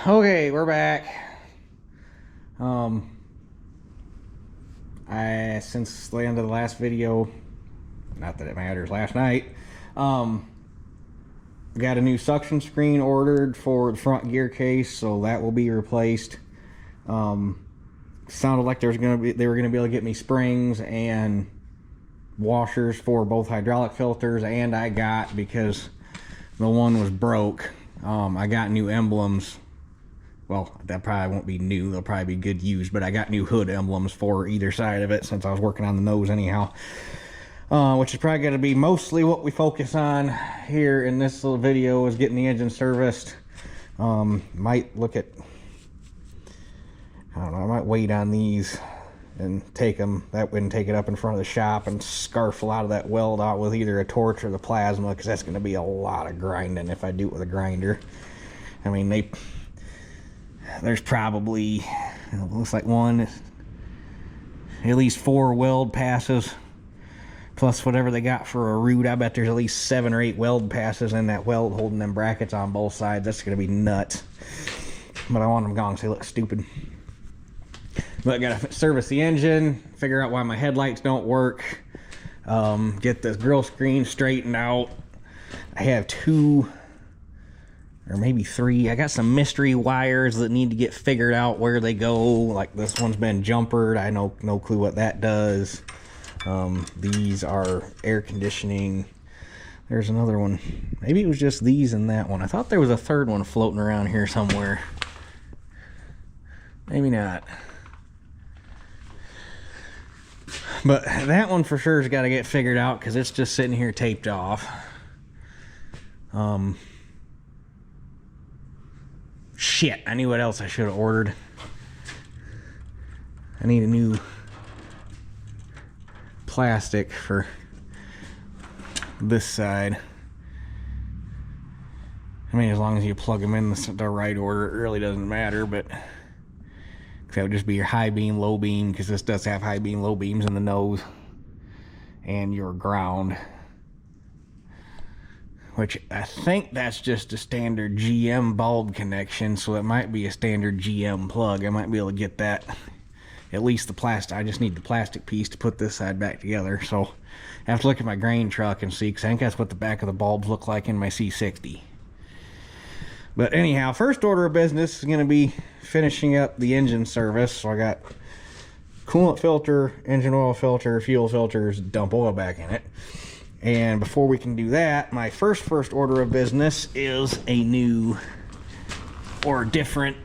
Okay, we're back. Since the end of the last video, not that it matters, last night, got a new suction screen ordered for the front gear case, so that will be replaced. Sounded like they were gonna be able to get me springs and washers for both hydraulic filters, and I got, because the one was broke, I got new emblems. Well, that probably won't be new, they'll probably be good used, but I got new hood emblems for either side of it since I was working on the nose anyhow. Which is probably going to be mostly what we focus on here in this little video, is getting the engine serviced. Might look at, I don't know, I might wait on these and take them, that way, and take it up in front of the shop and scarf a lot of that weld out with either a torch or the plasma, because that's going to be a lot of grinding if I do it with a grinder. I mean, there's probably, it looks like at least 4 weld passes, plus whatever they got for a root. I bet there's at least 7 or 8 weld passes in that weld holding them brackets on both sides. That's going to be nuts. But I want them gone because they look stupid. But I got to service the engine, figure out why my headlights don't work, get this grill screen straightened out. I have 2 or maybe 3. I got some mystery wires that need to get figured out where they go. Like this one's been jumpered. I know no clue what that does. These are air conditioning. There's another one. Maybe it was just these and that one. I thought there was a third one floating around here somewhere. Maybe not. But that one for sure has got to get figured out because it's just sitting here taped off. Shit, I knew what else I should have ordered. I need a new plastic for this side. I mean, as long as you plug them in the right order, it really doesn't matter, but that would just be your high beam, low beam, because this does have high beam, low beams in the nose, and your ground, which I think that's just a standard GM bulb connection, so it might be a standard GM plug. I might be able to get that, at least the plastic. I just need the plastic piece to put this side back together. So I have to look at my grain truck and see, because I think that's what the back of the bulbs look like in my C60. But anyhow, first order of business is going to be finishing up the engine service. So I got coolant filter, engine oil filter, fuel filters, dump oil back in it. And before we can do that, my first order of business is a new or different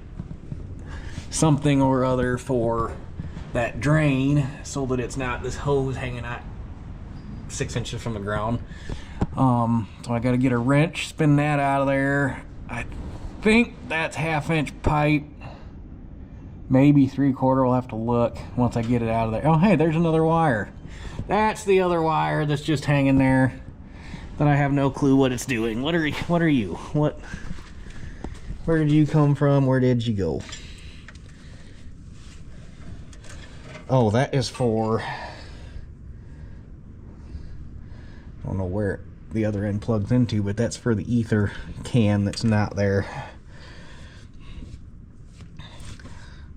something or other for that drain, so that it's not this hose hanging out 6 inches from the ground. So I got to get a wrench, spin that out of there. I think that's 1/2 inch pipe, maybe 3/4. We'll have to look once I get it out of there. Oh, hey, there's another wire. That's the other wire that's just hanging there that I have no clue what it's doing. What are you? Where did you come from? Where did you go? Oh, that is for, I don't know where the other end plugs into, but that's for the ether can that's not there.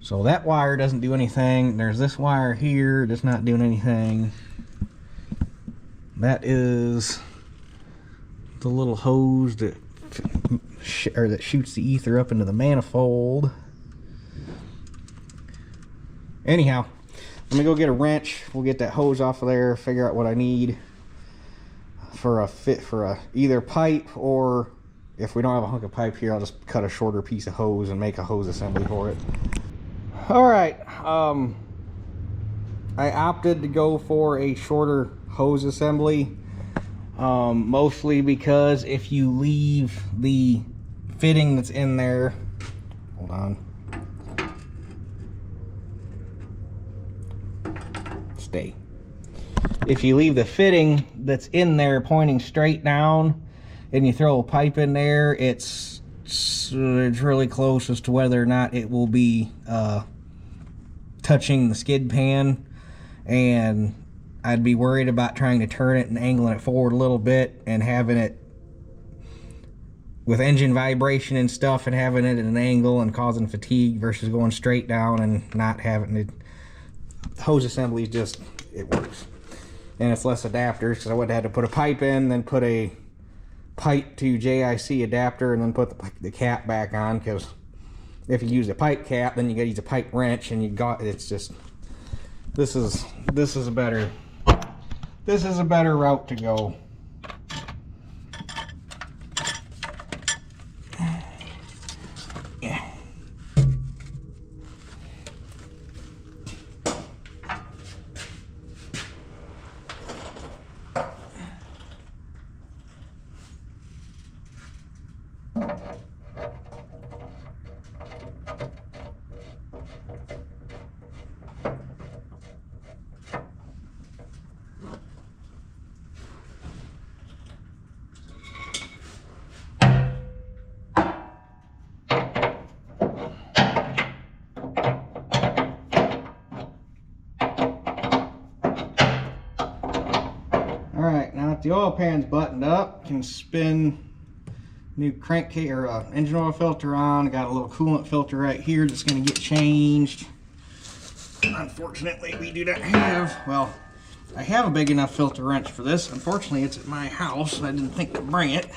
So that wire doesn't do anything. There's this wire here that's not doing anything. That is the little hose that shoots the ether up into the manifold. Anyhow, let me go get a wrench. We'll get that hose off of there, figure out what I need for a fit for a either pipe, or if we don't have a hunk of pipe here, I'll just cut a shorter piece of hose and make a hose assembly for it. All right, I opted to go for a shorter hose assembly, mostly because if you leave the fitting that's in there, hold on, stay. If you leave the fitting that's in there pointing straight down and you throw a pipe in there, it's really close as to whether or not it will be touching the skid pan, and I'd be worried about trying to turn it and angling it forward a little bit and having it with engine vibration and stuff and having it at an angle and causing fatigue versus going straight down and not having it. Hose assembly is just, it works. And it's less adapters, because I would have had to put a pipe in, then put a pipe to JIC adapter, and then put the cap back on, because if you use a pipe cap, then you gotta use a pipe wrench, and it's just, this is a better route to go. Alright, now that the oil pan's buttoned up, can spin new crankcase or engine oil filter on. I got a little coolant filter right here that's going to get changed. Unfortunately, we do not have, well, I have a big enough filter wrench for this. Unfortunately, it's at my house, so I didn't think to bring it.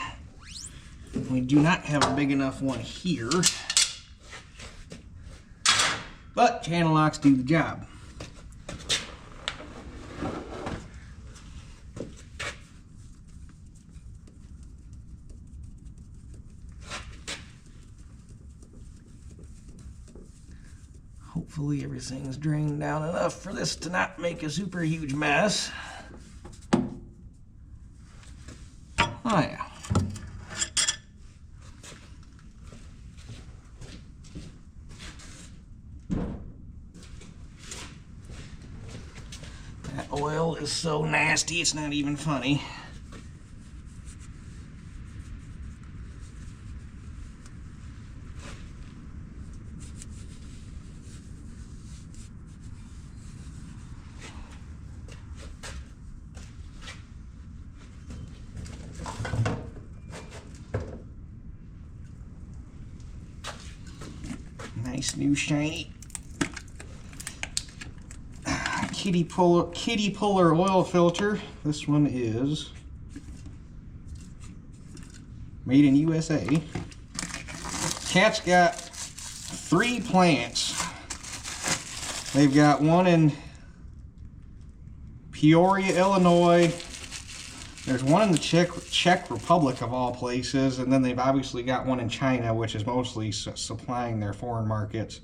We do not have a big enough one here. But channel locks do the job. Hopefully everything's drained down enough for this to not make a super huge mess. Oh yeah. That oil is so nasty, it's not even funny. Nice new shiny kitty puller oil filter. This one is made in USA. Cat's got 3 plants. They've got one in Peoria, Illinois. There's one in the Czech Republic of all places, and then they've obviously got one in China, which is mostly supplying their foreign markets.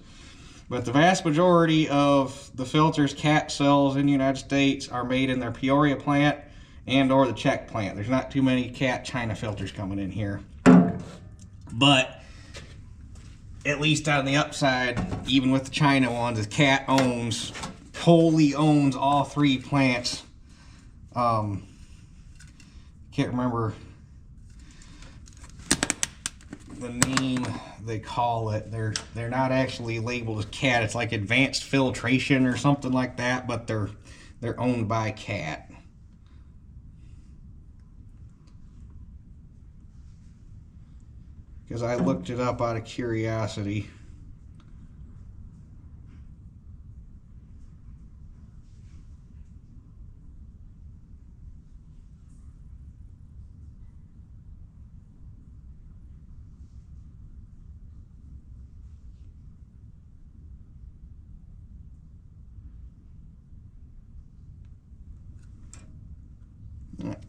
But the vast majority of the filters Cat sells in the United States are made in their Peoria plant and or the Czech plant. There's not too many Cat China filters coming in here. But at least on the upside, even with the China ones, the Cat wholly owns all 3 plants. Can't remember the name they call it. They're not actually labeled as Cat. It's like advanced filtration or something like that, but they're owned by Cat. Because I looked it up out of curiosity.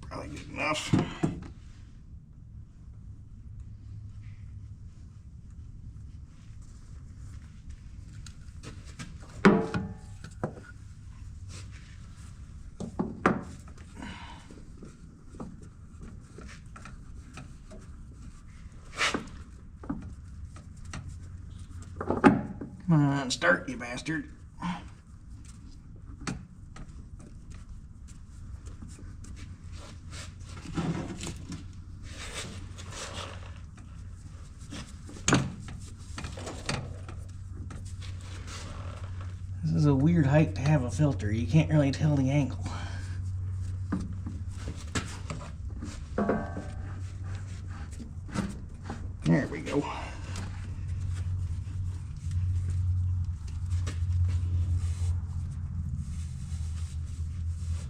Probably good enough. Come on, start, you bastard. This is a weird height to have a filter. You can't really tell the angle. There we go.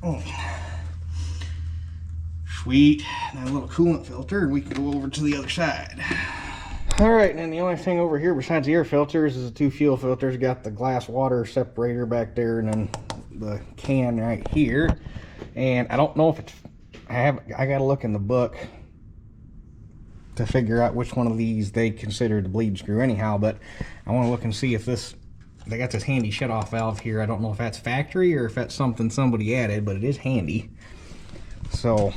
Oh. Sweet. Now a little coolant filter, and we can go over to the other side. Alright, and then the only thing over here besides the air filters is the two fuel filters. Got the glass water separator back there, and then the can right here. And I don't know if it's, I gotta look in the book to figure out which one of these they consider the bleed screw anyhow, but I want to look and see if this, they got this handy shut off valve here. I don't know if that's factory or if that's something somebody added, but it is handy. So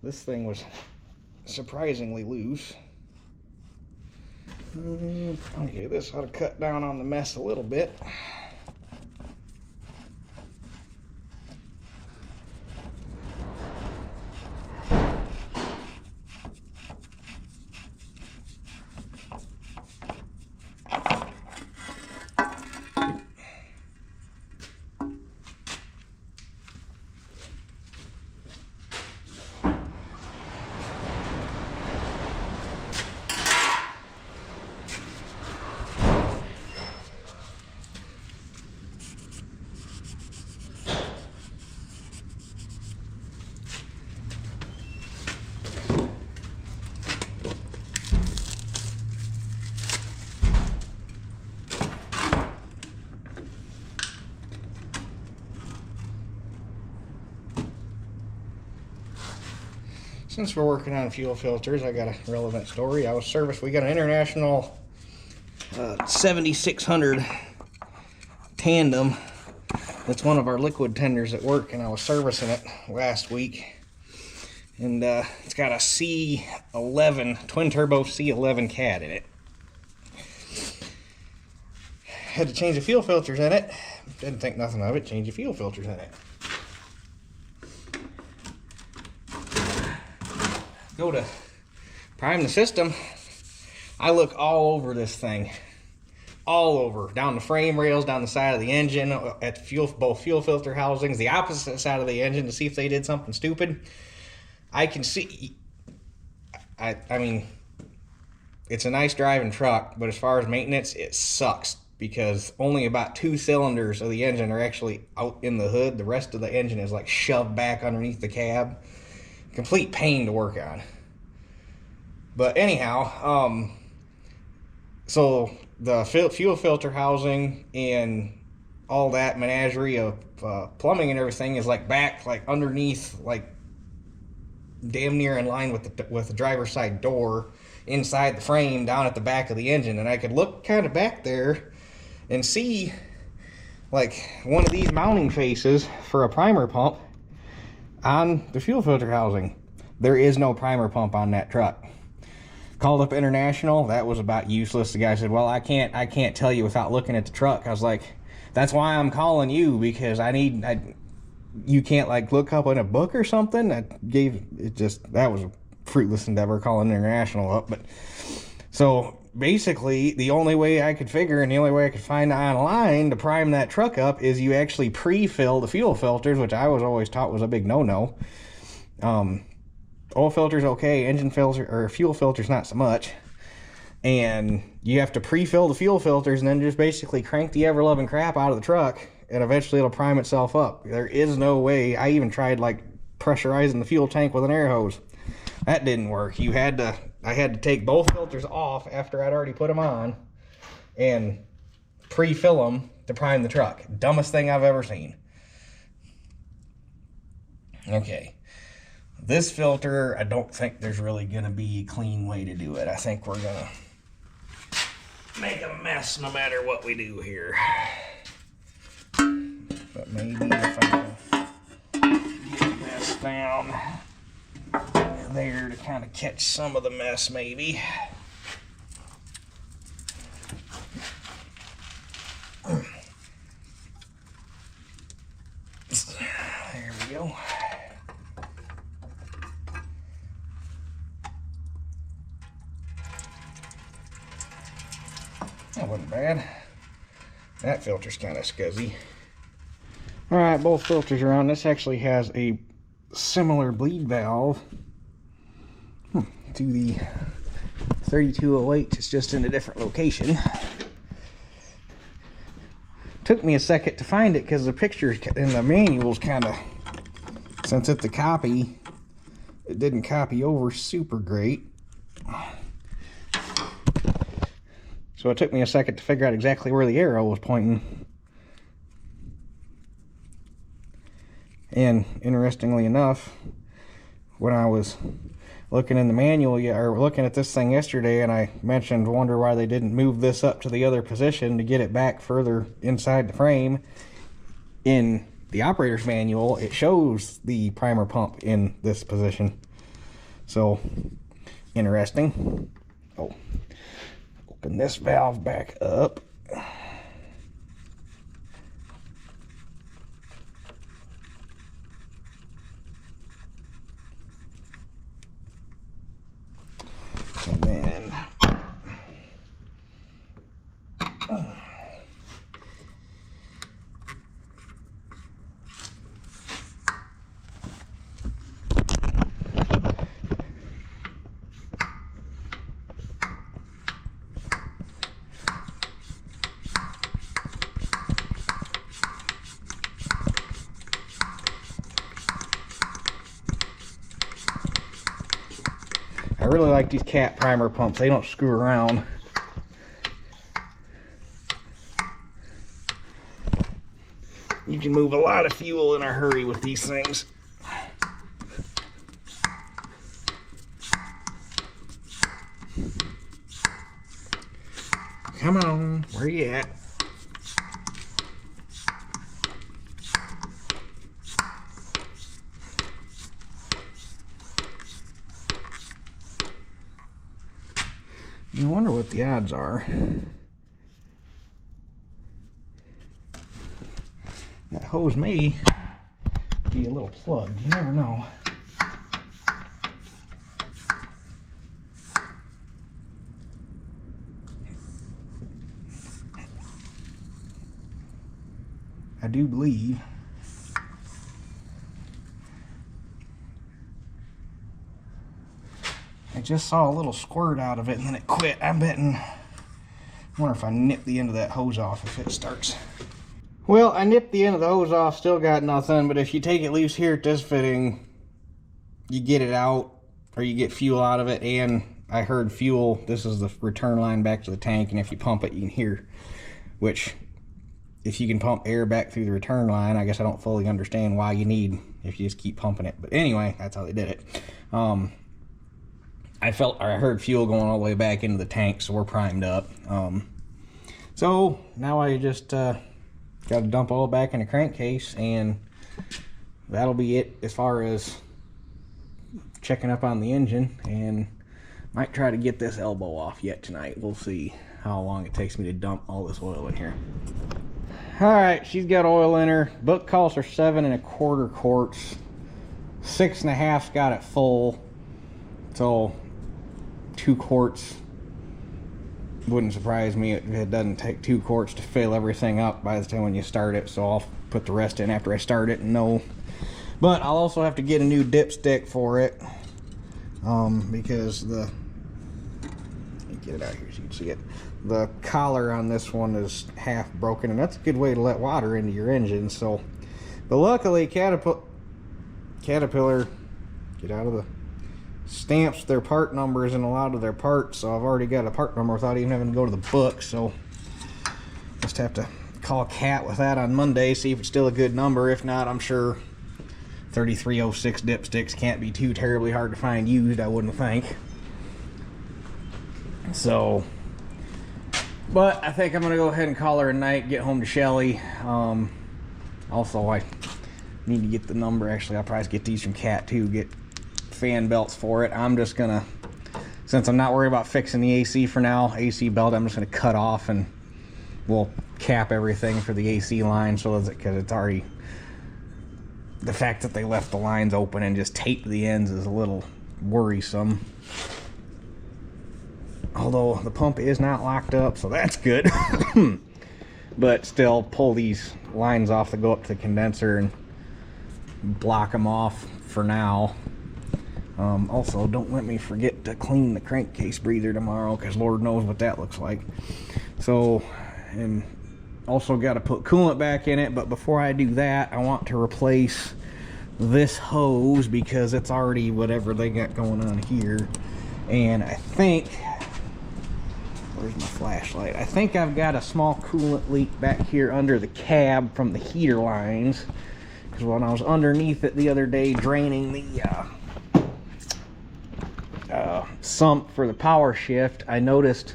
this thing was surprisingly loose. Okay, this ought to cut down on the mess a little bit. Since we're working on fuel filters, I got a relevant story. I was serviced, we got an International 7600 tandem. That's one of our liquid tenders at work, and I was servicing it last week. And it's got a C11, twin turbo C11 cat in it. Had to change the fuel filters in it. Didn't think nothing of it, change the fuel filters in it. Go to prime the system. I look all over this thing, all over, down the frame rails, down the side of the engine, at the both fuel filter housings, the opposite side of the engine, to see if they did something stupid. I can see, I mean, it's a nice driving truck, but as far as maintenance, it sucks, because only about 2 cylinders of the engine are actually out in the hood. The rest of the engine is like shoved back underneath the cab. Complete pain to work on. But anyhow, so the fuel filter housing and all that menagerie of plumbing and everything is like back, like underneath, like damn near in line with the driver's side door, inside the frame, down at the back of the engine. And I could look kind of back there and see like one of these mounting faces for a primer pump on the fuel filter housing. There is no primer pump on that truck. Called up International, that was about useless. The guy said, well, I can't tell you without looking at the truck. I was like, that's why I'm calling you, because you can't like look up in a book or something. That was a fruitless endeavor calling International up. But so basically the only way I could figure, and the only way I could find online to prime that truck up, is you actually pre-fill the fuel filters, which I was always taught was a big no-no. Oil filters okay, engine filter or fuel filters not so much. And you have to pre-fill the fuel filters and then just basically crank the ever-loving crap out of the truck, and eventually it'll prime itself up. There is no way. I even tried like pressurizing the fuel tank with an air hose. That didn't work. I had to take both filters off after I'd already put them on and pre-fill them to prime the truck. Dumbest thing I've ever seen. Okay. This filter, I don't think there's really going to be a clean way to do it. I think we're going to make a mess no matter what we do here. But maybe if I can get this down there to kind of catch some of the mess, maybe. There we go. That wasn't bad. That filter's kind of scuzzy. Alright, both filters are on. This actually has a similar bleed valve to the 3208, it's just in a different location. Took me a second to find it because the picture in the manual's kind of, since it's a copy, it didn't copy over super great. So it took me a second to figure out exactly where the arrow was pointing. And interestingly enough, when I was looking in the manual, or looking at this thing yesterday, and I wonder why they didn't move this up to the other position to get it back further inside the frame. In the operator's manual, it shows the primer pump in this position. So, interesting. Oh, open this valve back up. And then I really like these cat primer pumps. They don't screw around. You can move a lot of fuel in a hurry with these things. Come on, where you at? I wonder what the odds are. That hose may be a little plugged. You never know. I do believe I just saw a little squirt out of it and then it quit. I'm betting. I wonder if I nip the end of that hose off if it starts. Well, I nipped the end of the hose off, still got nothing, but if you take it loose here at this fitting, you get it out, or you get fuel out of it, and I heard fuel, this is the return line back to the tank, and if you pump it, you can hear, which, if you can pump air back through the return line, I guess I don't fully understand why you need, if you just keep pumping it, but anyway, that's how they did it. I heard fuel going all the way back into the tank, so we're primed up. So now I just got to dump all back in the crankcase, and that'll be it as far as checking up on the engine. And might try to get this elbow off yet tonight. We'll see how long it takes me to dump all this oil in here. All right, she's got oil in her. Book calls for 7 1/4 quarts. 6 1/2's got it full, so 2 quarts wouldn't surprise me. It doesn't take 2 quarts to fill everything up by the time when you start it, so I'll put the rest in after I start it. No, but I'll also have to get a new dipstick for it, because let me get it out here so you can see it. The collar on this one is half broken, and that's a good way to let water into your engine. So, but luckily Caterpillar, get out of the, stamps their part numbers in a lot of their parts, so I've already got a part number without even having to go to the book. So just have to call Cat with that on Monday, see if it's still a good number. If not, I'm sure 3306 dipsticks can't be too terribly hard to find used, I wouldn't think. So, but I think I'm gonna go ahead and call her a night, get home to Shelly. Also, I need to get the number. Actually, I'll probably get these from Cat too, get fan belts for it. I'm just gonna, since I'm not worried about fixing the AC for now, AC belt, I'm just gonna cut off, and we'll cap everything for the AC line, so because it's already, the fact that they left the lines open and just taped the ends is a little worrisome. Although the pump is not locked up, so that's good. But still, pull these lines off that go up to the condenser and block them off for now. Also, don't let me forget to clean the crankcase breather tomorrow, because Lord knows what that looks like. So, and also got to put coolant back in it, but before I do that, I want to replace this hose because it's already whatever they got going on here. And I think, where's my flashlight? I think I've got a small coolant leak back here under the cab from the heater lines, because when I was underneath it the other day draining the sump for the power shift, I noticed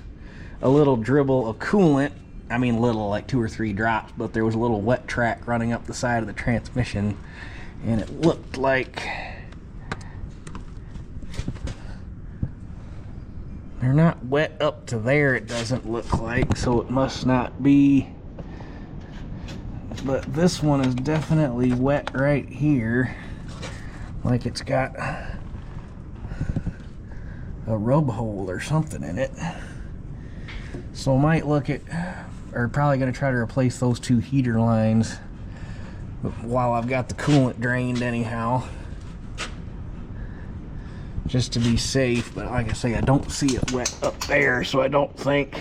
a little dribble of coolant. I mean little, like 2 or 3 drops, but there was a little wet track running up the side of the transmission, and it looked like they're not wet up to there, it doesn't look like, so it must not be. But this one is definitely wet right here, like it's got a rub hole or something in it. So I might look at, or probably going to try to replace those 2 heater lines while I've got the coolant drained anyhow, just to be safe. But like I say, I don't see it wet up there, so I don't think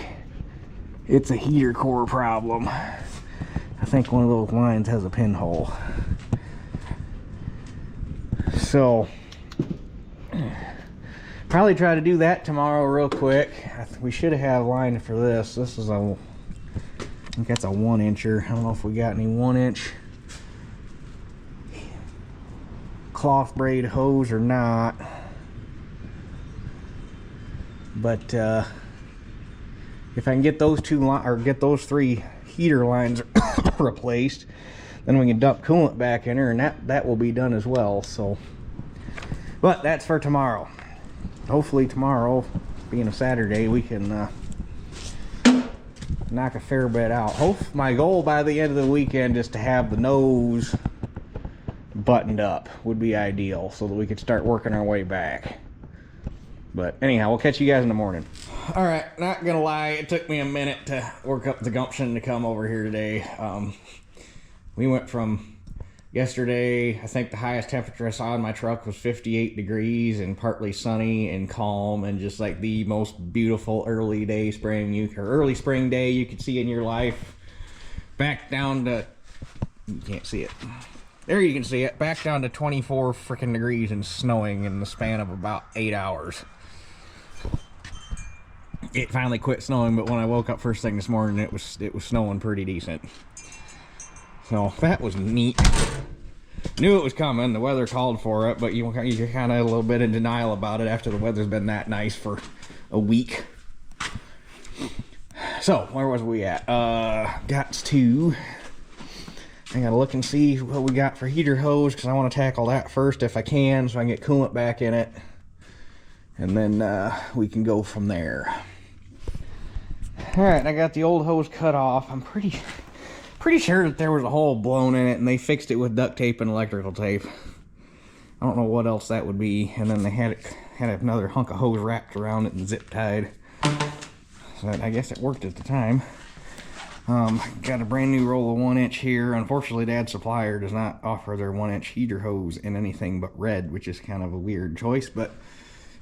it's a heater core problem. I think one of those lines has a pinhole. So probably try to do that tomorrow real quick. We should have line for this. This is a, I think that's a 1-incher. I don't know if we got any 1-inch cloth braid hose or not. But if I can get those 2 or get those 3 heater lines replaced, then we can dump coolant back in her, and that will be done as well. So, but that's for tomorrow. Hopefully tomorrow, being a Saturday, we can knock a fair bit out. My goal by the end of the weekend is to have the nose buttoned up, would be ideal, so that we could start working our way back. But anyhow, we'll catch you guys in the morning. All right, not gonna lie, it took me a minute to work up the gumption to come over here today. We went from yesterday, I think the highest temperature I saw in my truck was 58 degrees and partly sunny and calm and just like the most beautiful early spring day you could see in your life. Back down to, you can't see it. There you can see it. Back down to 24 freaking degrees and snowing in the span of about 8 hours. It finally quit snowing, but when I woke up first thing this morning, it was snowing pretty decent. So that was neat. Knew it was coming. The weather called for it, but you're kind of a little bit in denial about it after the weather's been that nice for a week. So where was we at? I gotta look and see what we got for heater hose, because I want to tackle that first if I can, so I can get coolant back in it, and then we can go from there. All right, I got the old hose cut off. I'm pretty sure that there was a hole blown in it, and they fixed it with duct tape and electrical tape. I don't know what else that would be. And then they had another hunk of hose wrapped around it and zip tied. So I guess it worked at the time. Got a brand new roll of 1-inch here. Unfortunately, Dad's supplier does not offer their 1-inch heater hose in anything but red, which is kind of a weird choice, but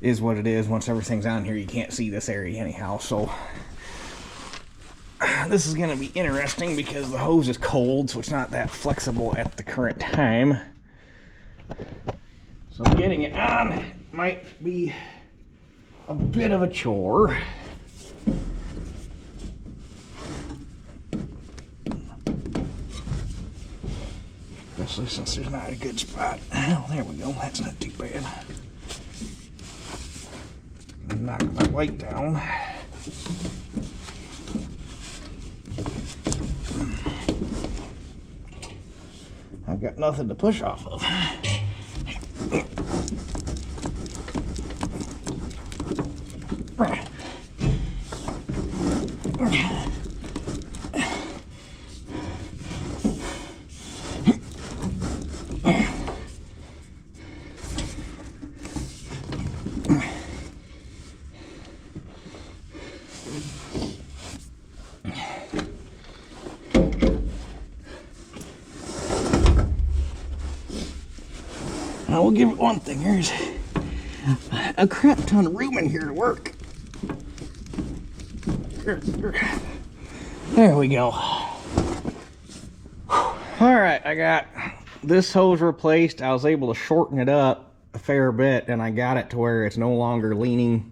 is what it is. Once everything's on here, you can't see this area anyhow. So this is going to be interesting because the hose is cold, so it's not that flexible at the current time. So getting it on might be a bit of a chore. Especially since there's not a good spot. Oh, there we go. That's not too bad. Knock my light down. I've got nothing to push off of. I will give it one thing. a crap ton of room in here to work. There we go. Alright, I got this hose replaced. I was able to shorten it up a fair bit, and I got it to where it's no longer leaning.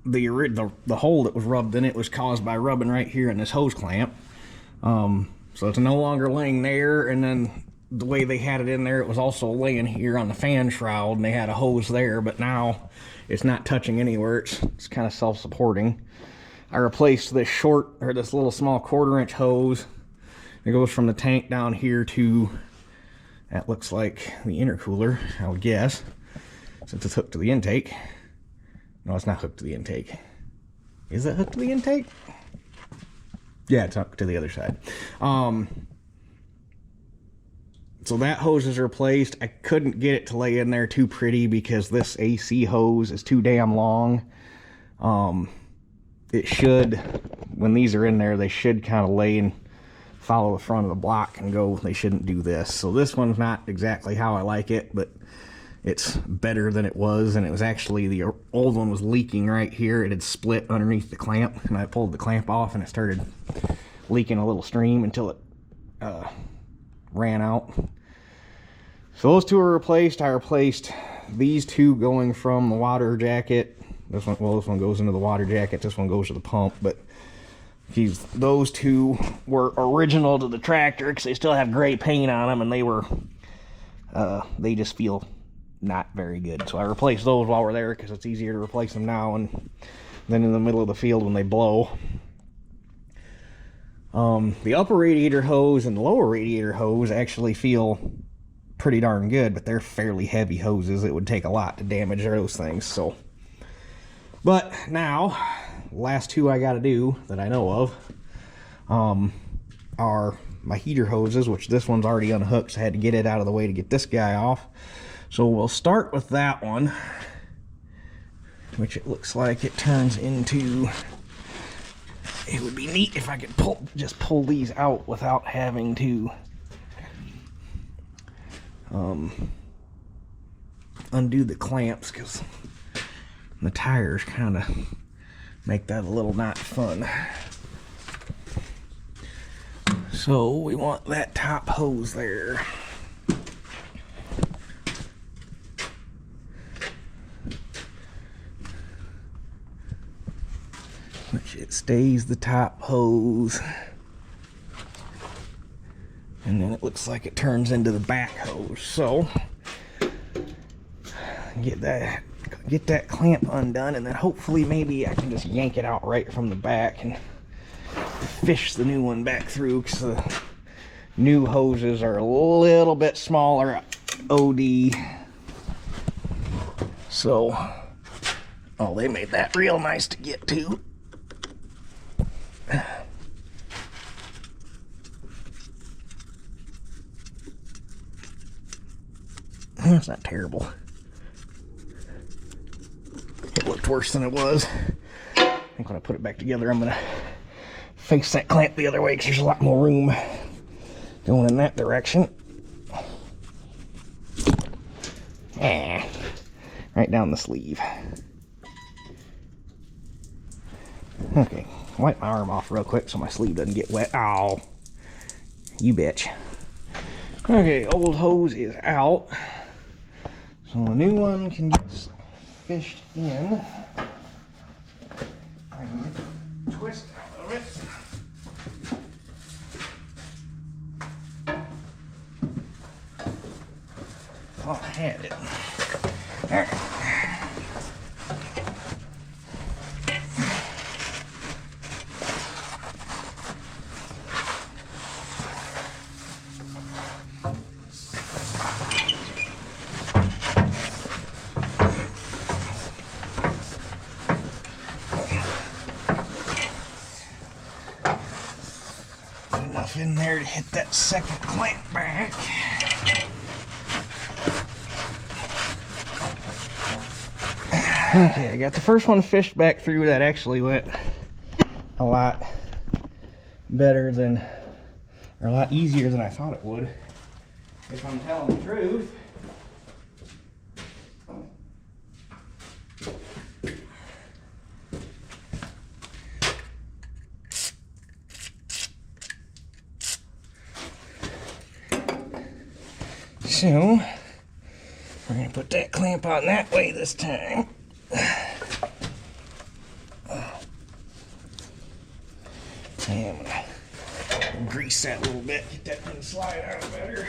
The hole that was rubbed in it was caused by rubbing right here in this hose clamp. So it's no longer laying there, and then the way they had it in there, it was also laying here on the fan shroud, and they had a hose there, but now it's not touching anywhere. It's kind of self-supporting. I replaced this this little small 1/4-inch hose. It goes from the tank down here to, that looks like the intercooler, I would guess, since it's hooked to the intake. No, it's not hooked to the intake. Is it hooked to the intake? Yeah, it's hooked to the other side. So that hose is replaced. I couldn't get it to lay in there too pretty because this AC hose is too damn long. It should, when these are in there, they should kind of lay and follow the front of the block and go. They shouldn't do this. So this one's not exactly how I like it, but it's better than it was. And it was actually, the old one was leaking right here. It had split underneath the clamp, and I pulled the clamp off and it started leaking a little stream until it ran out. So those two are replaced. I replaced these two going from the water jacket. This one, well, this one goes into the water jacket. This one goes to the pump. But those two were original to the tractor because they still have gray paint on them, and they just feel not very good. So I replaced those while we're there because it's easier to replace them now and then in the middle of the field when they blow. The upper radiator hose and the lower radiator hose actually feel pretty darn good, but they're fairly heavy hoses. It would take a lot to damage those things. So, but now, the last two I got to do that I know of are my heater hoses, which this one's already unhooked, so I had to get it out of the way to get this guy off. So we'll start with that one, which it looks like it turns into. It would be neat if I could just pull these out without having to undo the clamps, because the tires kind of make that a little not fun. So we want that top hose there. Which it stays the top hose. And then it looks like it turns into the back hose. So get that clamp undone, and then hopefully maybe I can just yank it out right from the back and fish the new one back through, because the new hoses are a little bit smaller OD. So, oh, they made that real nice to get to. That's not terrible. It looked worse than it was. I think when I put it back together, I'm gonna face that clamp the other way because there's a lot more room going in that direction. Right down the sleeve. Okay, wipe my arm off real quick so my sleeve doesn't get wet. Ow, you bitch. Okay, old hose is out. So the new one can get fished in. I can get the twist out of it. Oh, I had it. There. Enough in there to hit that second clamp back. Okay, I got the first one fished back through. That actually went a lot better than, or a lot easier than I thought it would, if I'm telling the truth. So we're going to put that clamp on that way this time. And I'm going to grease that a little bit, get that thing to slide out better.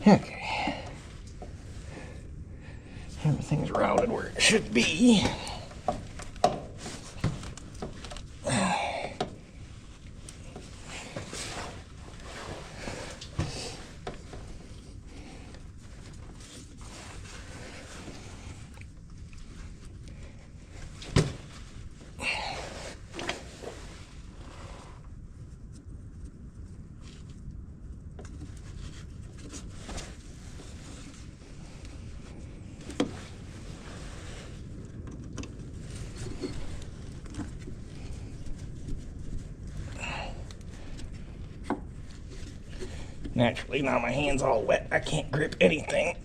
Okay. Everything's routed where it should be. Naturally, now my hand's all wet. I can't grip anything.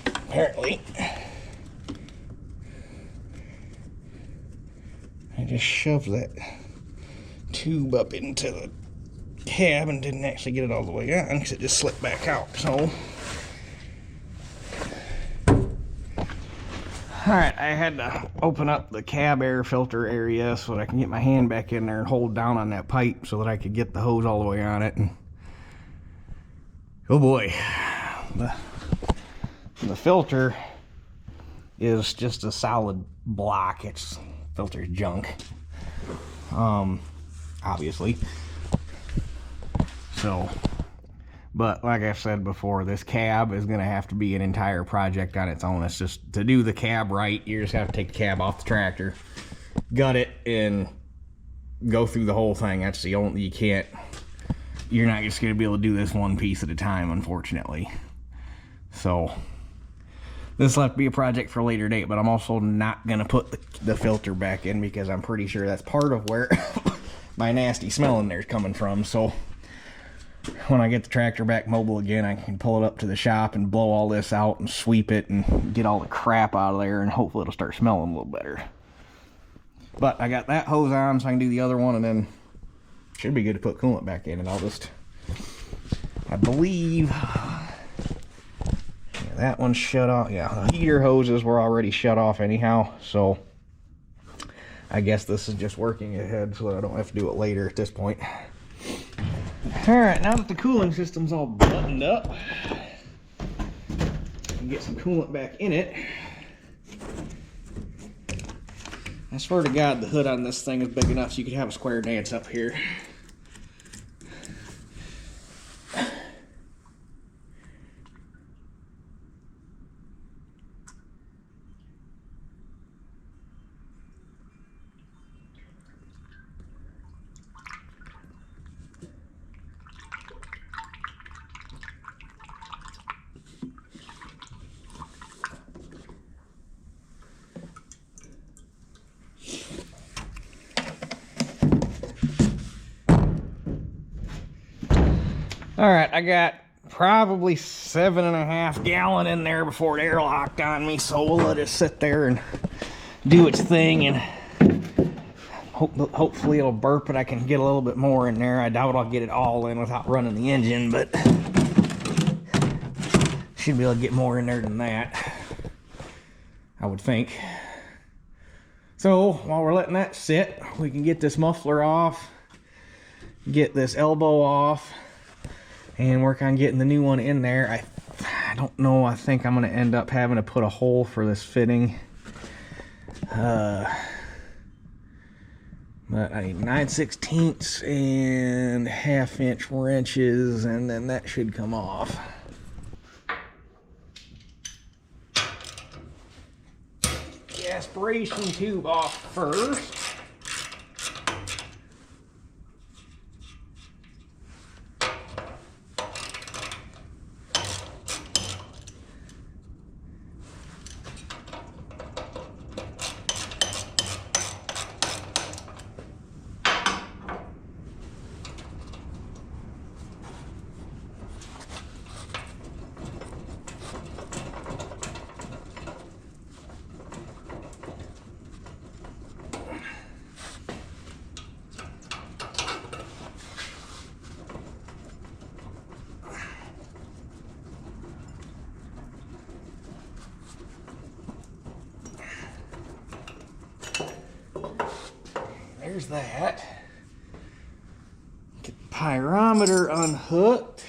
Apparently, I just shoved that tube up into the cab and didn't actually get it all the way on because it just slipped back out. So, alright, I had to open up the cab air filter area so that I can get my hand back in there and hold down on that pipe so that I could get the hose all the way on it. And oh boy, the filter is just a solid block. It's filter's junk, obviously. So, but like I said before, this cab is going to have to be an entire project on its own. It's just, to do the cab right, you just have to take the cab off the tractor, gut it, and go through the whole thing. That's the only, you're not just going to be able to do this one piece at a time, unfortunately. So, this will have to be a project for a later date, but I'm also not going to put the filter back in because I'm pretty sure that's part of where my nasty smell in there is coming from. So, when I get the tractor back mobile again, I can pull it up to the shop and blow all this out and sweep it and get all the crap out of there, and hopefully it'll start smelling a little better. But I got that hose on, so I can do the other one, and then should be good to put coolant back in. And I'll just, I believe, yeah, that one's shut off. Yeah, the heater hoses were already shut off anyhow, so I guess this is just working ahead so that I don't have to do it later at this point. Alright, now that the cooling system's all buttoned up, and get some coolant back in it. I swear to God, the hood on this thing is big enough so you could have a square dance up here. Alright, I got probably 7.5 gallons in there before it airlocked on me, so we'll let it sit there and do its thing, and hopefully it'll burp and I can get a little bit more in there. I doubt I'll get it all in without running the engine, but should be able to get more in there than that, I would think. So while we're letting that sit, we can get this muffler off, get this elbow off, and work on getting the new one in there. I don't know, I think I'm going to end up having to put a hole for this fitting. But I need 9/16 and 1/2-inch wrenches, and then that should come off. The aspiration tube off first. there's that. Get the pyrometer unhooked.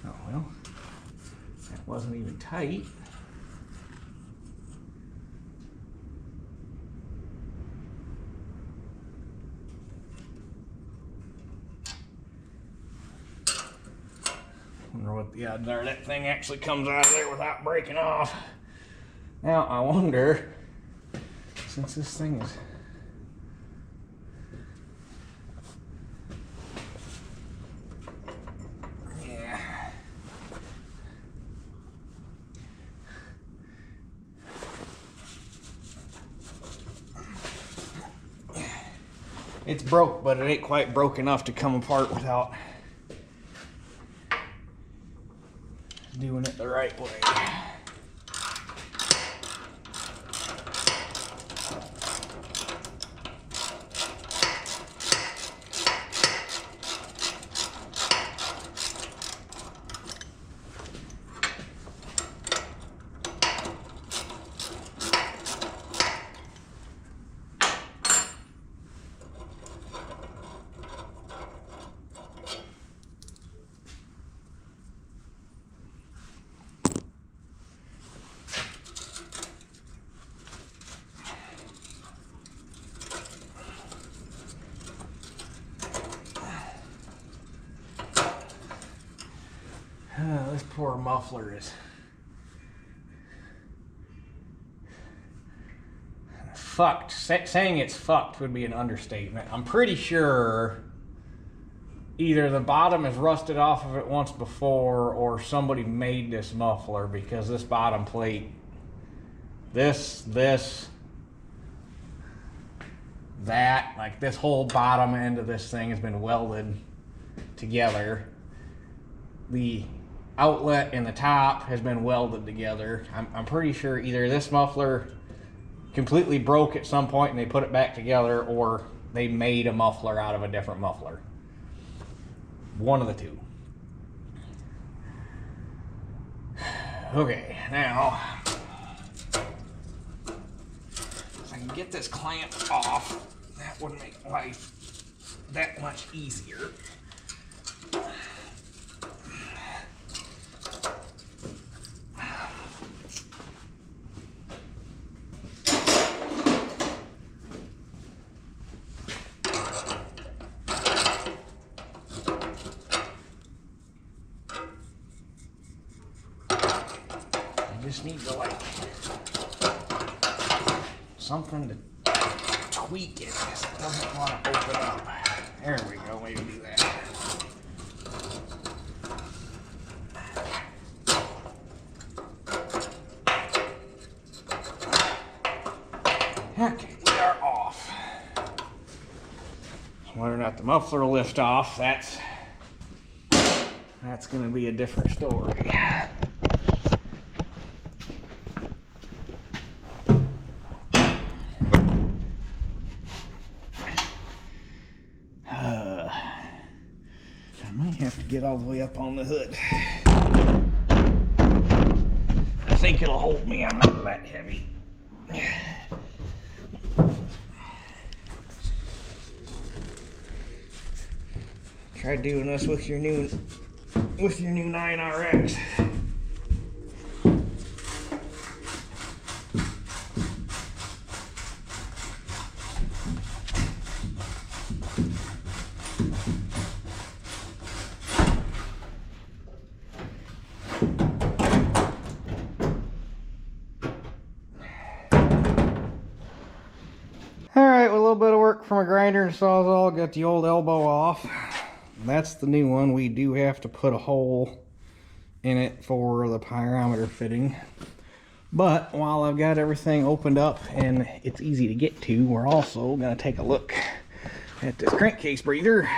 Oh well, that wasn't even tight. Wonder what the odds are that thing actually comes out of there without breaking off. Now I wonder, since this thing is it's broke, but it ain't quite broke enough to come apart without doing it the right way. This poor muffler is fucked. Saying it's fucked would be an understatement. I'm pretty sure either the bottom is rusted off of it once before or somebody made this muffler, because this bottom plate, that, like this whole bottom end of this thing has been welded together. The outlet and the top has been welded together. I'm pretty sure either this muffler completely broke at some point and they put it back together, or they made a muffler out of a different muffler. One of the two. Okay, now if I can get this clamp off, that would make life that much easier. Just need to like something to tweak it because it doesn't want to open up. There we go, maybe do that. Okay, we are off. Whether or not the muffler will lift off, that's going to be a different story. I might have to get all the way up on the hood. I think it'll hold me. I'm not that heavy. Try doing this with your new 9RX. Alright, with a little bit of work from a grinder and sawzall, got the old elbow off. That's the new one. We do have to put a hole in it for the pyrometer fitting. But while I've got everything opened up and it's easy to get to, we're also going to take a look at this crankcase breather.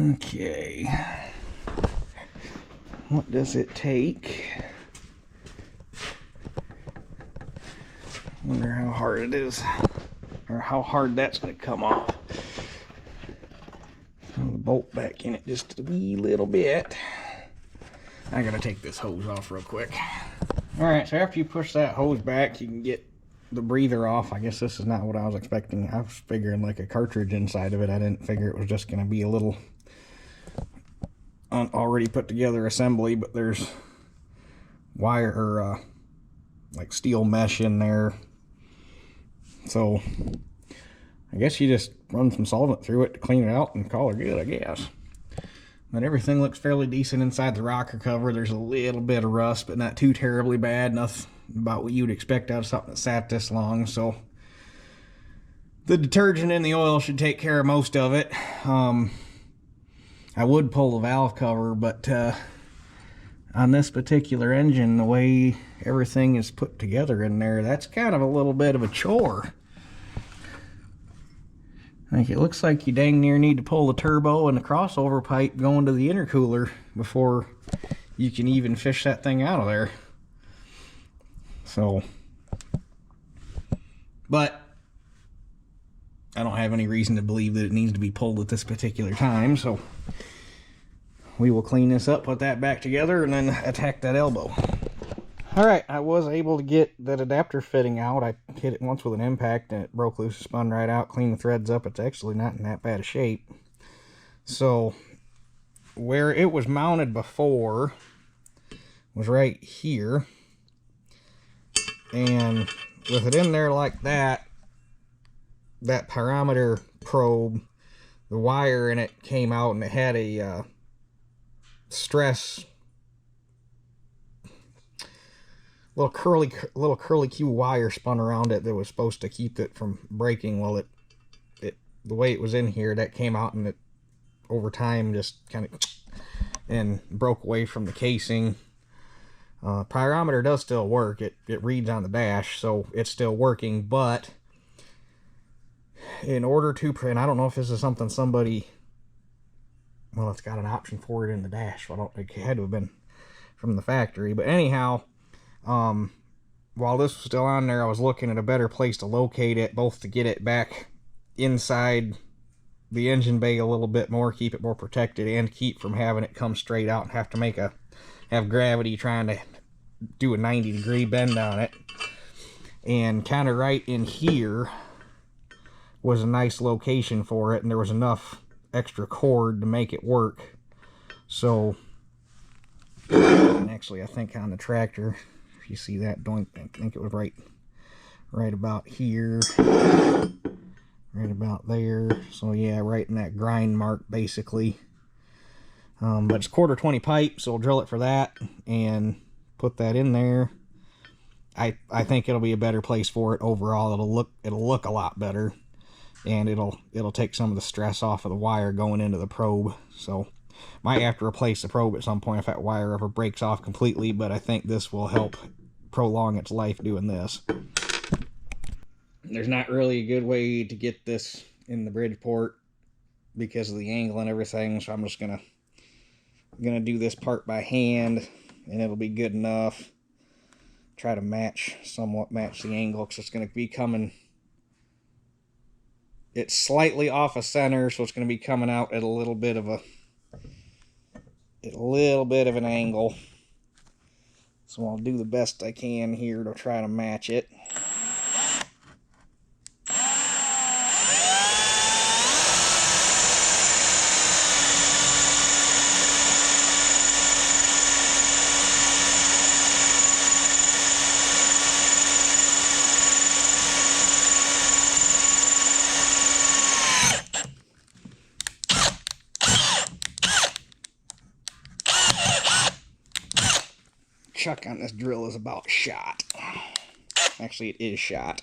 Okay, what does it take hard it is, or how hard that's going to come off. Throw the bolt back in it just a wee little bit. I gotta take this hose off real quick. Alright, so after you push that hose back, you can get the breather off. I guess this is not what I was expecting. I was figuring like a cartridge inside of it. I didn't figure it was just gonna be a little already put together assembly, but there's wire or like steel mesh in there. So I guess you just run some solvent through it to clean it out and call it good, I guess. But everything looks fairly decent inside the rocker cover. There's a little bit of rust, but not too terribly bad. Nothing about what you'd expect out of something that sat this long. So the detergent and the oil should take care of most of it. I would pull the valve cover, but on this particular engine, the way everything is put together in there, that's kind of a little bit of a chore. Like, it looks like you dang near need to pull the turbo and the crossover pipe going to the intercooler before you can even fish that thing out of there. So, but I don't have any reason to believe that it needs to be pulled at this particular time, so we will clean this up, put that back together, and then attack that elbow. Alright, I was able to get that adapter fitting out. I hit it once with an impact and it broke loose, spun right out, cleaned the threads up. It's actually not in that bad a shape. So, where it was mounted before was right here. And with it in there like that, that pyrometer probe, the wire in it came out and it had a stress, little curly Q wire spun around it that was supposed to keep it from breaking. Well, the way it was in here, that came out and it over time just kind of and broke away from the casing. Pyrometer does still work. It reads on the dash, so it's still working, but in order to, and I don't know if this is something somebody, well, it's got an option for it in the dash, so I don't think it had to have been from the factory, but anyhow, while this was still on there, I was looking at a better place to locate it, both to get it back inside the engine bay a little bit more, keep it more protected, and keep from having it come straight out and have to have gravity trying to do a 90-degree bend on it. And kind of right in here was a nice location for it, and there was enough extra cord to make it work. So, and actually, I think on the tractor, if you see that doink, I think it was right about here, right about there. So yeah, right in that grind mark basically. But it's 1/4 pipe, so we'll drill it for that and put that in there. I think it'll be a better place for it overall. It'll look a lot better, and it'll take some of the stress off of the wire going into the probe. So might have to replace the probe at some point if that wire ever breaks off completely, but I think this will help prolong its life doing this. There's not really a good way to get this in the Bridgeport because of the angle and everything, so I'm just gonna do this part by hand, and it'll be good enough. Try to somewhat match the angle, because it's going to be coming, it's slightly off of center, so it's going to be coming out at a little bit of an angle. So I'll do the best I can here to try to match it. Chuck on this drill is about shot. Actually, it is shot.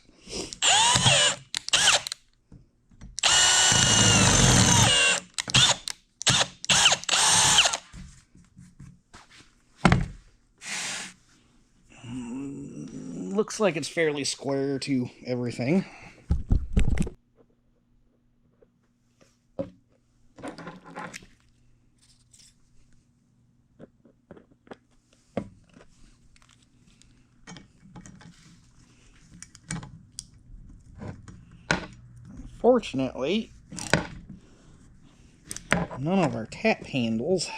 Looks like it's fairly square to everything. Unfortunately, none of our tap handles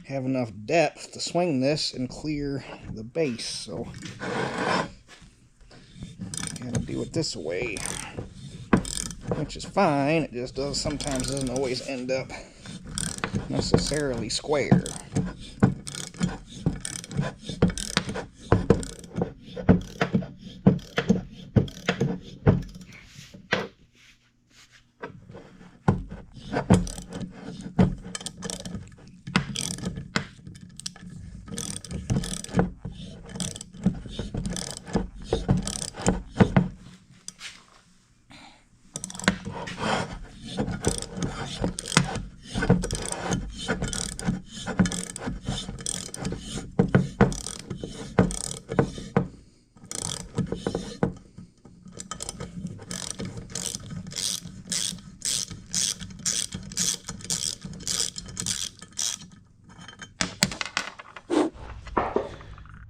have enough depth to swing this and clear the base, so gotta do it this way, which is fine. It just sometimes doesn't always end up necessarily square.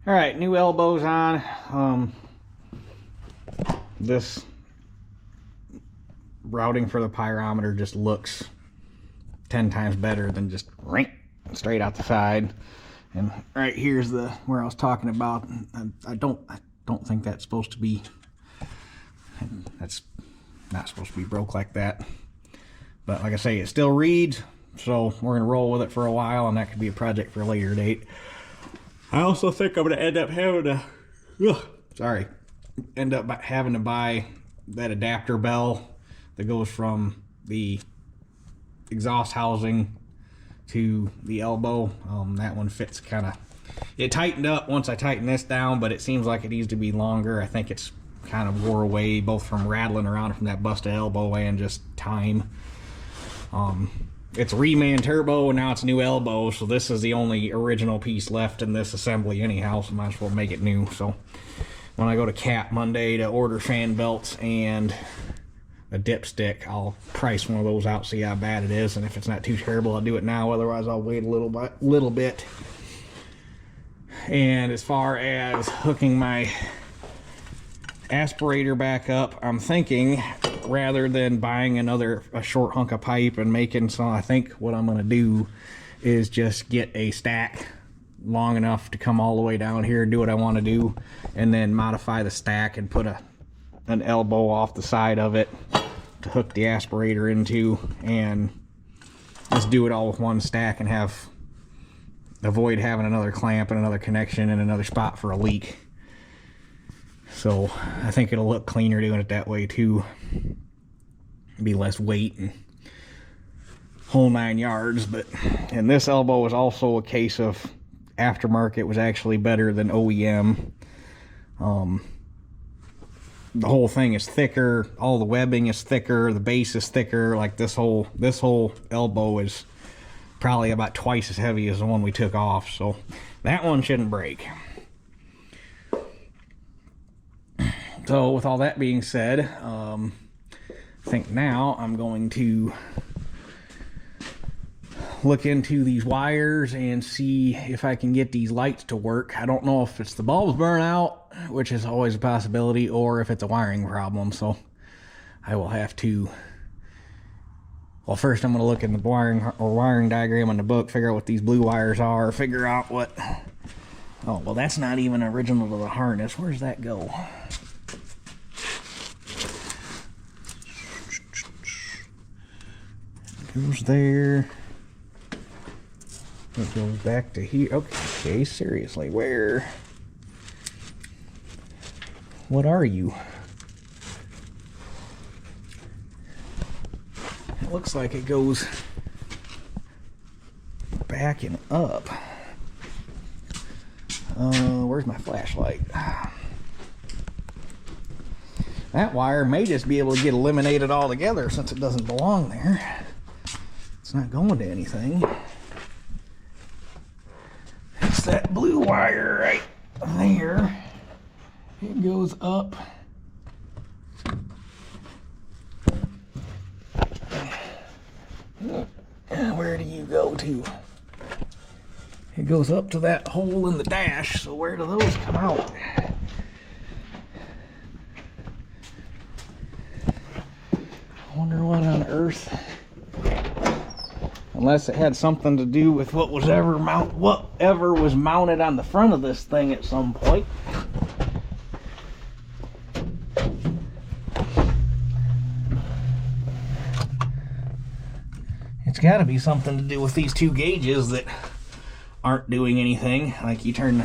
All right, new elbows on. This routing for the pyrometer just looks 10 times better than just straight out the side. And right here's the where I was talking about. I don't think that's supposed to be. That's not supposed to be broke like that. But like I say, it still reads, so we're gonna roll with it for a while, and that could be a project for a later date. I also think I'm gonna end up having to, having to buy that adapter bell that goes from the exhaust housing to the elbow. That one fits kind of, it tightened up once I tightened this down, but it seems like it needs to be longer. I think it's kind of wore away both from rattling around from that busted elbow and just time. It's reman turbo and now it's new elbow, so this is the only original piece left in this assembly anyhow, so might as well make it new. So when I go to Cap Monday to order fan belts and a dipstick, I'll price one of those out, see how bad it is, and if it's not too terrible, I'll do it now. Otherwise, I'll wait a little bit. And as far as hooking my aspirator back up, I'm thinking rather than buying a short hunk of pipe and making some, I think what I'm going to do is just get a stack long enough to come all the way down here and do what I want to do, and then modify the stack and put an elbow off the side of it to hook the aspirator into, and just do it all with one stack and avoid having another clamp and another connection and another spot for a leak. So I think it'll look cleaner doing it that way too. Be less weight and whole 9 yards. And this elbow was also a case of aftermarket was actually better than OEM. The whole thing is thicker, all the webbing is thicker, the base is thicker. Like this whole elbow is probably about twice as heavy as the one we took off, so that one shouldn't break. So with all that being said, I think now I'm going to look into these wires and see if I can get these lights to work. I don't know if it's the bulbs burn out, which is always a possibility, or if it's a wiring problem. So I will have to, well, first I'm going to look in the wiring diagram on the book, figure out what these blue wires are, figure out what, oh, well, that's not even original to the harness. Where's that go? It goes there. It goes back to here. Okay, seriously, where? What are you? It looks like it goes back and up. Where's my flashlight? That wire may just be able to get eliminated altogether since it doesn't belong there. It's not going to anything. It's that blue wire right there. It goes up. Where do you go to? It goes up to that hole in the dash, so where do those come out? worth. Unless it had something to do with whatever was mounted on the front of this thing at some point. It's got to be something to do with these two gauges that aren't doing anything. Like you turn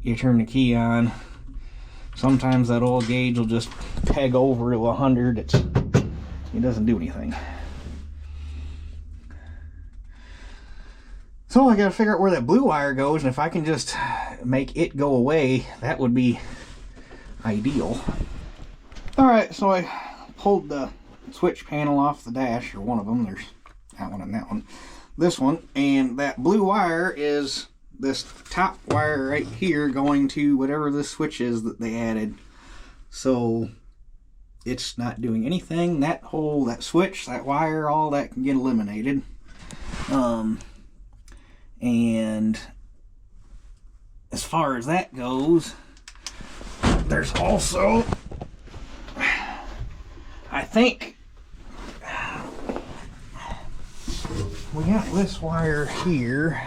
the key on, sometimes that old gauge will just peg over to 100. It doesn't do anything. So I gotta figure out where that blue wire goes, and if I can just make it go away, that would be ideal. Alright, so I pulled the switch panel off the dash, or one of them. There's that one and that one. This one, and that blue wire is this top wire right here going to whatever this switch is that they added. So it's not doing anything. That switch, that wire, all that can get eliminated. And as far as that goes, there's also, I think, we got this wire here.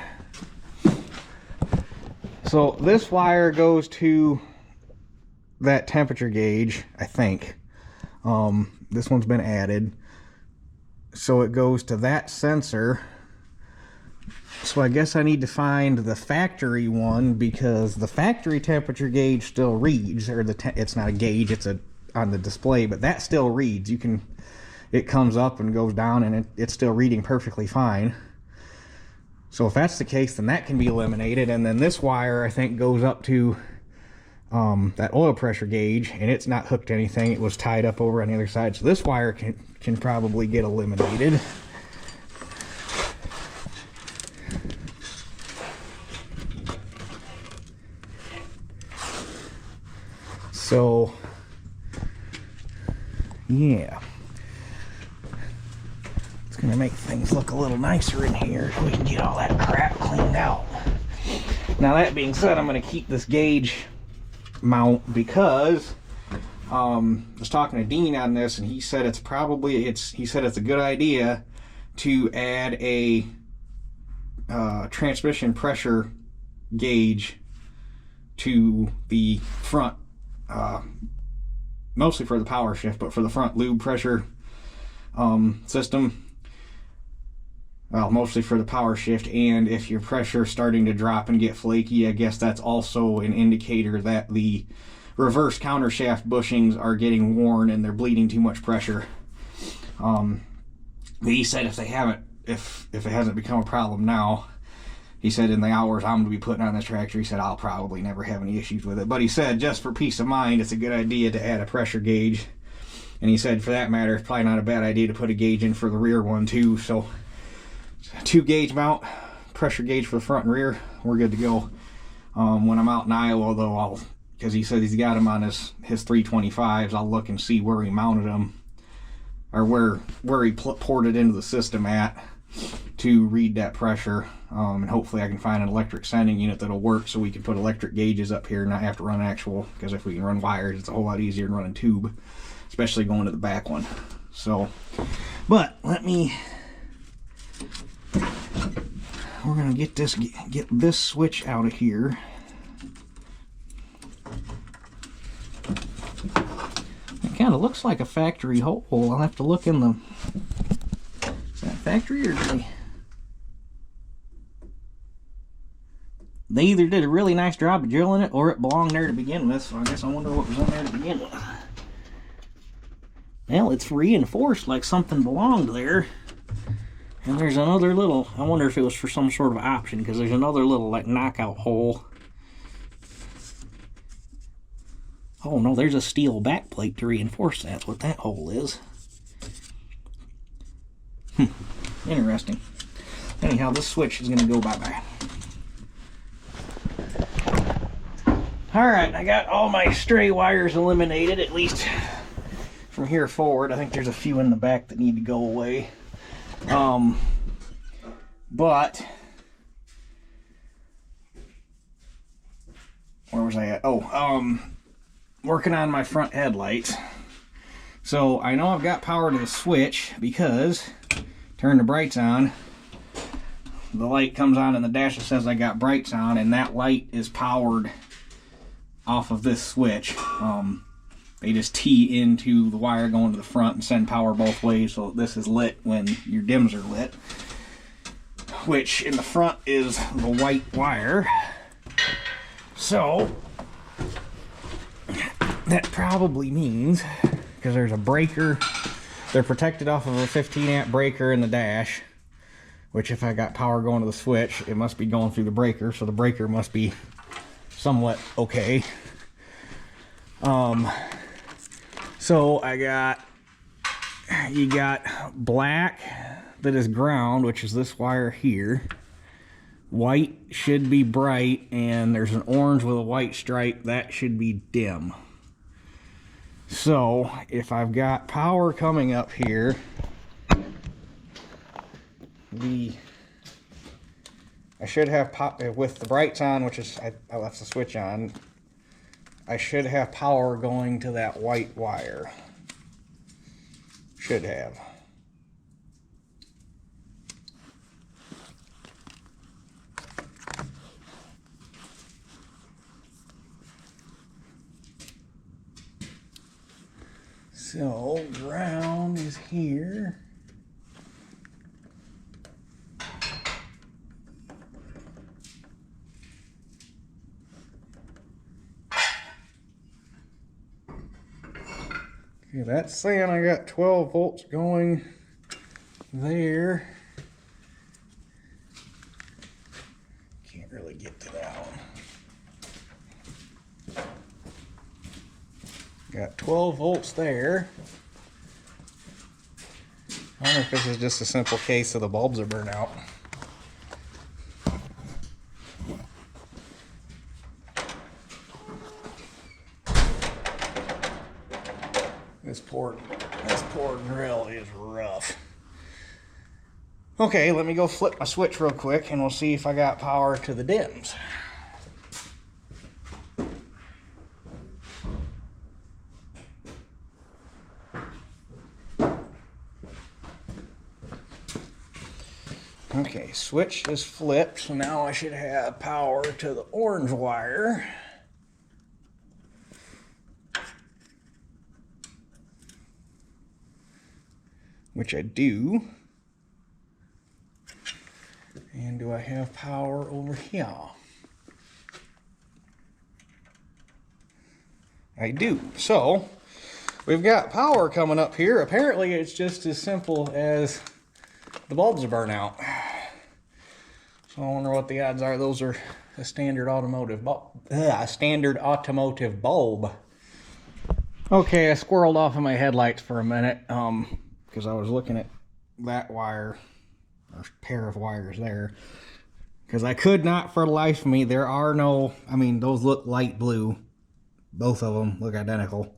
So this wire goes to that temperature gauge, I think. This one's been added. So it goes to that sensor. So I guess I need to find the factory one, because the factory temperature gauge still reads, or it's not a gauge, it's on the display, but that still reads. It comes up and goes down, and it's still reading perfectly fine. So if that's the case, then that can be eliminated. And then this wire, I think, goes up to that oil pressure gauge, and it's not hooked to anything. It was tied up over on the other side. So this wire can probably get eliminated. So, yeah. It's going to make things look a little nicer in here so we can get all that crap cleaned out. Now, that being said, I'm going to keep this gauge mount because I was talking to Dean on this, and he said it's a good idea to add a transmission pressure gauge to the front, mostly for the power shift, but for the front lube pressure system. Well, mostly for the power shift, and if your pressure is starting to drop and get flaky, I guess that's also an indicator that the reverse countershaft bushings are getting worn and they're bleeding too much pressure. He said if it hasn't become a problem now, he said in the hours I'm going to be putting on this tractor, he said I'll probably never have any issues with it. But he said just for peace of mind, it's a good idea to add a pressure gauge. And he said for that matter, it's probably not a bad idea to put a gauge in for the rear one too. So 2 gauge mount, pressure gauge for the front and rear, we're good to go. When I'm out in Iowa though, because he said he's got them on his 325s, I'll look and see where he mounted them, or where he ported into the system at to read that pressure. And hopefully I can find an electric sending unit that'll work so we can put electric gauges up here and not have to run actual, because if we can run wires, it's a whole lot easier than running tube, especially going to the back one. So, but we're gonna get this switch out of here. It kind of looks like a factory hole. I'll have to look in the, is that factory, or they either did a really nice job of drilling it or it belonged there to begin with. So I guess I wonder what was in there to begin with. Well, it's reinforced like something belonged there. And there's another little, I wonder if it was for some sort of option, because there's another little like knockout hole. Oh no, there's a steel backplate to reinforce that. That's what that hole is. Interesting. Anyhow, this switch is going to go bye-bye. Alright, I got all my stray wires eliminated, at least from here forward. I think there's a few in the back that need to go away. But where was I at? Oh, working on my front headlights. So I know I've got power to the switch because turn the brights on. The light comes on and the dash that says I got brights on, and that light is powered off of this switch. They just tee into the wire going to the front and send power both ways, so this is lit when your dims are lit. Which in the front is the white wire. So that probably means, because there's a breaker, they're protected off of a 15 amp breaker in the dash, which if I got power going to the switch, it must be going through the breaker, so the breaker must be somewhat okay. So you got black that is ground, which is this wire here. White should be bright, and there's an orange with a white stripe, that should be dim. So if I've got power coming up here, I should have with the brights on, which is I left the switch on, I should have power going to that white wire. Should have. So ground is here. Okay, that's saying I got 12 volts going there. Can't really get to that one. Got 12 volts there. I wonder if this is just a simple case of the bulbs are burnt out. This poor grill is rough. Okay, let me go flip my switch real quick and we'll see if I got power to the dims. Okay, switch is flipped, so now I should have power to the orange wire. Which I do. And do I have power over here? I do. So we've got power coming up here. Apparently it's just as simple as the bulbs are burnt out. So I wonder what the odds are. Those are a standard automotive bulb. Okay, I squirreled off of my headlights for a minute because I was looking at that wire, or pair of wires there, because I could not for the life of me. There are no, I mean, those look light blue. Both of them look identical.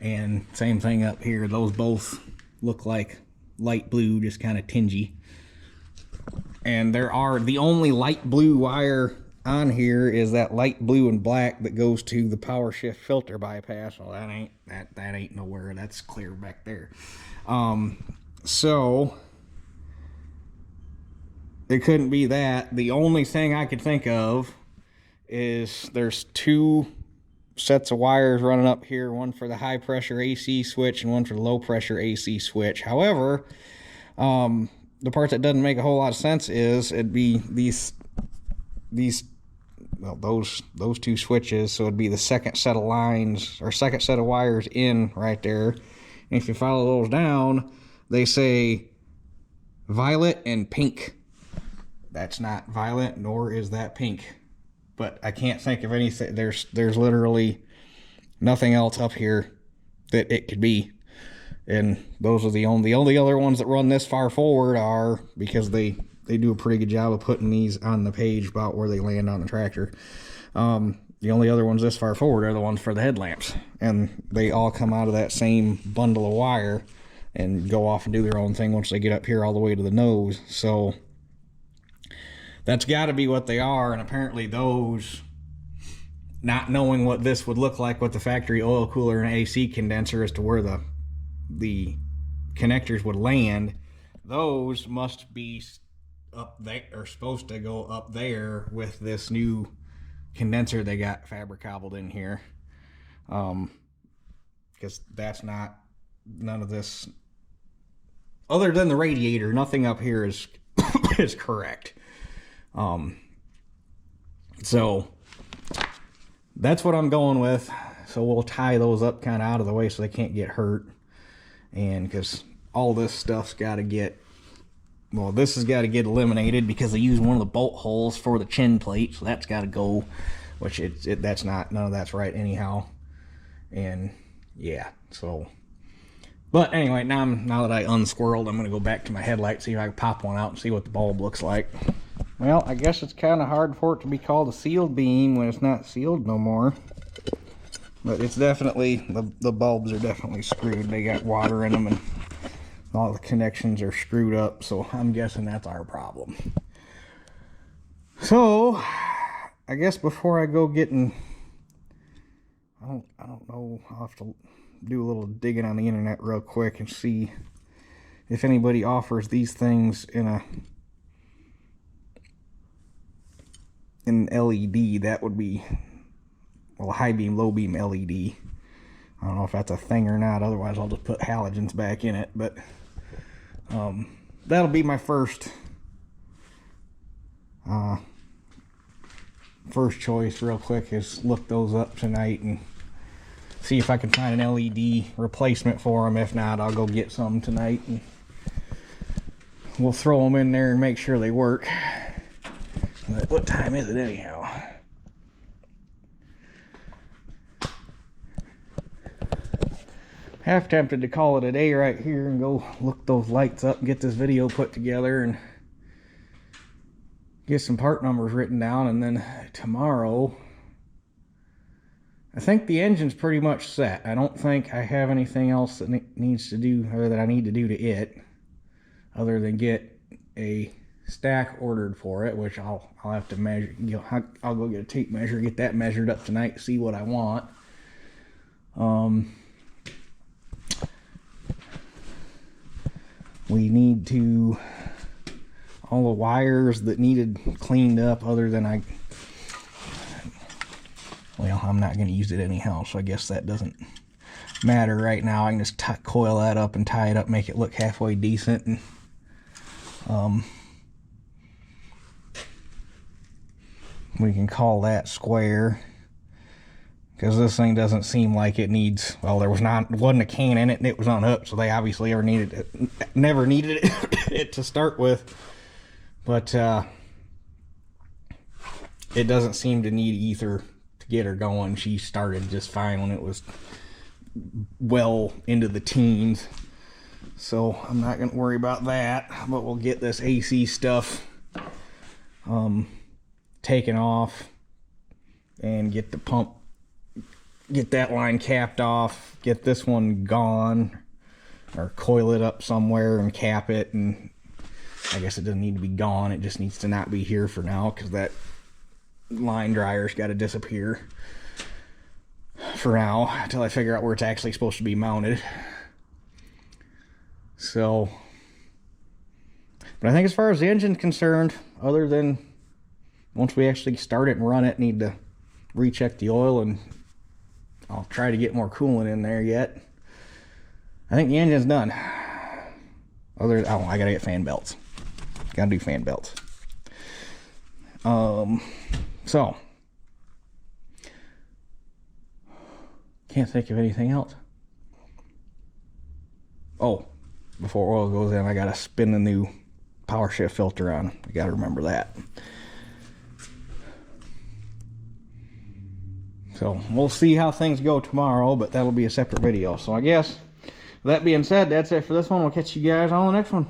And same thing up here. Those both look like light blue, just kind of tingy. And there are, the only light blue wire on here is that light blue and black that goes to the power shift filter bypass. Well, that ain't nowhere. That's clear back there. So it couldn't be that. The only thing I could think of is there's two sets of wires running up here, one for the high pressure AC switch and one for the low pressure AC switch. However, the part that doesn't make a whole lot of sense is it'd be these well, those two switches, so it'd be the second set of lines or second set of wires in right there. And if you follow those down, they say violet and pink. That's not violet, nor is that pink. But I can't think of anything. There's literally nothing else up here that it could be. And those are the only other ones that run this far forward are, because they do a pretty good job of putting these on the page about where they land on the tractor. The only other ones this far forward are the ones for the headlamps. And they all come out of that same bundle of wire and go off and do their own thing once they get up here all the way to the nose. So that's got to be what they are. And apparently those, not knowing what this would look like with the factory oil cooler and AC condenser as to where the the connectors would land, those must be up there, or supposed to go up there with this new condenser they got fabric cobbled in here. Because that's not, none of this, other than the radiator, nothing up here is is correct. So that's what I'm going with. So we'll tie those up kind of out of the way so they can't get hurt. And because all this stuff's got to get, well, this has got to get eliminated because they use one of the bolt holes for the chin plate, so that's got to go, which that's not, none of that's right anyhow. And yeah, so, but anyway, now that I unsquirreled, I'm gonna go back to my headlight, see if I can pop one out and see what the bulb looks like. Well, I guess it's kind of hard for it to be called a sealed beam when it's not sealed no more. But it's definitely, the bulbs are definitely screwed. They got water in them and all the connections are screwed up, so I'm guessing that's our problem. So, I guess before I go getting, I don't know, I'll have to do a little digging on the internet real quick and see if anybody offers these things in an LED. That would be, well, high beam, low beam LED. I don't know if that's a thing or not, otherwise I'll just put halogens back in it, but that'll be my first choice real quick, is look those up tonight and see if I can find an LED replacement for them. If not, I'll go get some tonight and we'll throw them in there and make sure they work. But what time is it anyhow? Half tempted to call it a day right here and go look those lights up and get this video put together and get some part numbers written down, and then tomorrow, I think the engine's pretty much set. I don't think I have anything else that needs to do, or that I need to do to it, other than get a stack ordered for it, which I'll have to measure. I'll go get a tape measure, get that measured up tonight, see what I want. We need to, all the wires that needed cleaned up, other than well, I'm not going to use it anyhow, so I guess that doesn't matter right now. I can just coil that up and tie it up, make it look halfway decent, and we can call that square, because this thing doesn't seem like it needs, well, wasn't a can in it and it was unhooked, so they obviously never needed it to start with. But it doesn't seem to need ether to get her going. She started just fine when it was well into the teens, so I'm not going to worry about that. But we'll get this AC stuff taken off and get the pump, get that line capped off, get this one gone, or coil it up somewhere and cap it. And I guess it doesn't need to be gone, it just needs to not be here for now, because that line dryer's got to disappear for now until I figure out where it's actually supposed to be mounted. So, but I think as far as the engine's concerned, other than once we actually start it and run it, need to recheck the oil, and I'll try to get more coolant in there yet. I think the engine's done. I gotta get fan belts. Gotta do fan belts. So can't think of anything else. Oh, before oil goes in, I gotta spin the new power shift filter on. I gotta remember that. So we'll see how things go tomorrow, but that'll be a separate video. So I guess, with that being said, that's it for this one. We'll catch you guys on the next one.